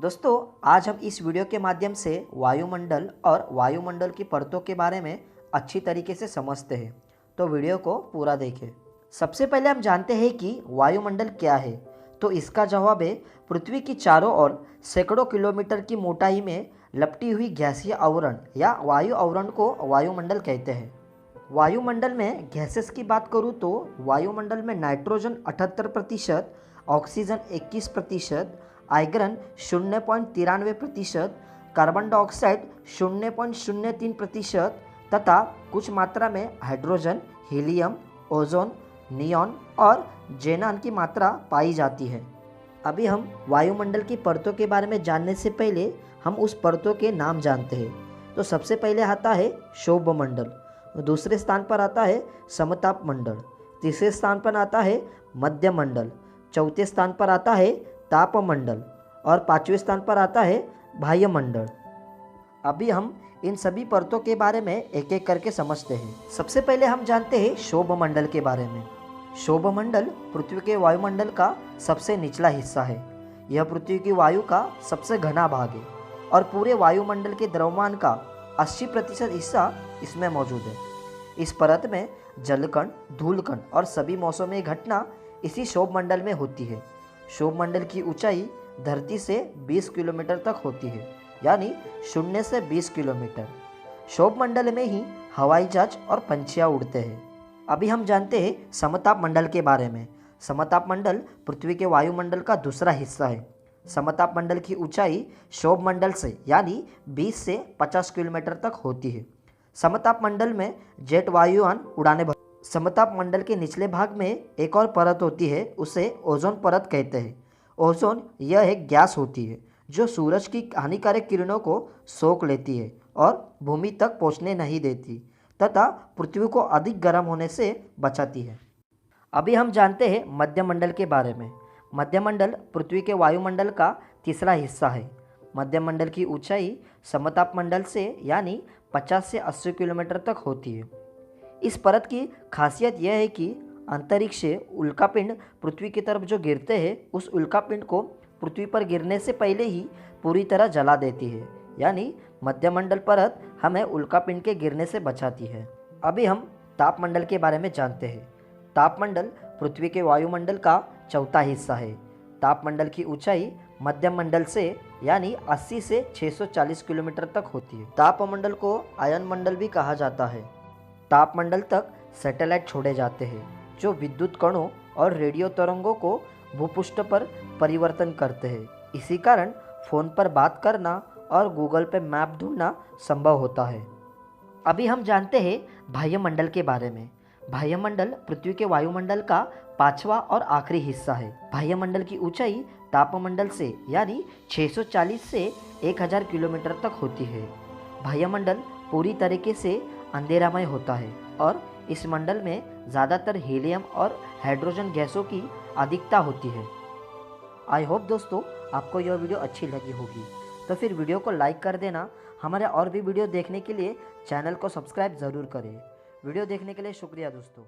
दोस्तों, आज हम इस वीडियो के माध्यम से वायुमंडल और वायुमंडल की परतों के बारे में अच्छी तरीके से समझते हैं। तो वीडियो को पूरा देखें। सबसे पहले हम जानते हैं कि वायुमंडल क्या है। तो इसका जवाब है पृथ्वी की चारों ओर सैकड़ों किलोमीटर की मोटाई में लपटी हुई गैसीय आवरण या वायु आवरण को वायुमंडल कहते हैं। वायुमंडल में गैसेस की बात करूँ तो वायुमंडल में nitrogen 78%, oxygen 21%, argon 0.93%, carbon dioxide 0.03% तथा कुछ मात्रा में हाइड्रोजन, हीलियम, ओजोन, नियॉन और जेनान की मात्रा पाई जाती है। अभी हम वायुमंडल की परतों के बारे में जानने से पहले हम उस परतों के नाम जानते हैं। तो सबसे पहले आता है क्षोभमंडल, दूसरे स्थान पर आता है समताप मंडल, तीसरे स्थान पर आता है मध्यमंडल, चौथे स्थान पर आता है तापमंडल और पांचवें स्थान पर आता है बाह्यमंडल। अभी हम इन सभी परतों के बारे में एक एक करके समझते हैं। सबसे पहले हम जानते हैं क्षोभमंडल के बारे में। क्षोभमंडल पृथ्वी के वायुमंडल का सबसे निचला हिस्सा है। यह पृथ्वी की वायु का सबसे घना भाग है और पूरे वायुमंडल के द्रव्यमान का 80% हिस्सा इसमें मौजूद है। इस परत में जलकण, धूलकण और सभी मौसमी घटना इसी क्षोभमंडल में होती है। क्षोभमंडल की ऊंचाई धरती से 20 किलोमीटर तक होती है, यानी 0 से 20 किलोमीटर। क्षोभमंडल में ही हवाई जहाज और पंछियाँ उड़ते हैं। अभी हम जानते हैं समताप मंडल के बारे में। समताप मंडल पृथ्वी के वायुमंडल का दूसरा हिस्सा है। समताप मंडल की ऊंचाई क्षोभमंडल से यानी 20 से 50 किलोमीटर तक होती है। समताप मंडल में जेट वायुयान उड़ाने समताप मंडल के निचले भाग में एक और परत होती है, उसे ओजोन परत कहते हैं। ओजोन यह एक गैस होती है जो सूरज की हानिकारक किरणों को सोख लेती है और भूमि तक पहुंचने नहीं देती तथा पृथ्वी को अधिक गर्म होने से बचाती है। अभी हम जानते हैं मध्यमंडल के बारे में। मध्यमंडल पृथ्वी के वायुमंडल का तीसरा हिस्सा है। मध्यमंडल की ऊंचाई समताप मंडल से यानी 50 से 80 किलोमीटर तक होती है। इस परत की खासियत यह है कि अंतरिक्ष से उल्कापिंड पृथ्वी की तरफ जो गिरते हैं, उस उल्कापिंड को पृथ्वी पर गिरने से पहले ही पूरी तरह जला देती है, यानी मध्यमंडल परत हमें उल्कापिंड के गिरने से बचाती है। अभी हम तापमंडल के बारे में जानते हैं। तापमंडल पृथ्वी के वायुमंडल का चौथा हिस्सा है। तापमंडल की ऊंचाई मध्यमंडल से यानी 80 से 640 किलोमीटर तक होती है। तापमंडल को आयन मंडल भी कहा जाता है। तापमंडल तक सैटेलाइट छोड़े जाते हैं जो विद्युत कणों और रेडियो तरंगों को भूपृष्ठ पर परिवर्तन करते हैं। इसी कारण फ़ोन पर बात करना और गूगल पे मैप ढूंढना संभव होता है। अभी हम जानते हैं बाह्यमंडल के बारे में। बाह्यमंडल पृथ्वी के वायुमंडल का पांचवा और आखिरी हिस्सा है। बाह्यमंडल की ऊंचाई तापमंडल से यानी 640 से 1000 किलोमीटर तक होती है। बाह्यमंडल पूरी तरीके से अंधेरामय होता है और इस मंडल में ज़्यादातर हीलियम और हाइड्रोजन गैसों की अधिकता होती है। आई होप दोस्तों आपको यह वीडियो अच्छी लगी होगी। तो फिर वीडियो को लाइक कर देना। हमारे और भी वीडियो देखने के लिए चैनल को सब्सक्राइब ज़रूर करें। वीडियो देखने के लिए शुक्रिया दोस्तों।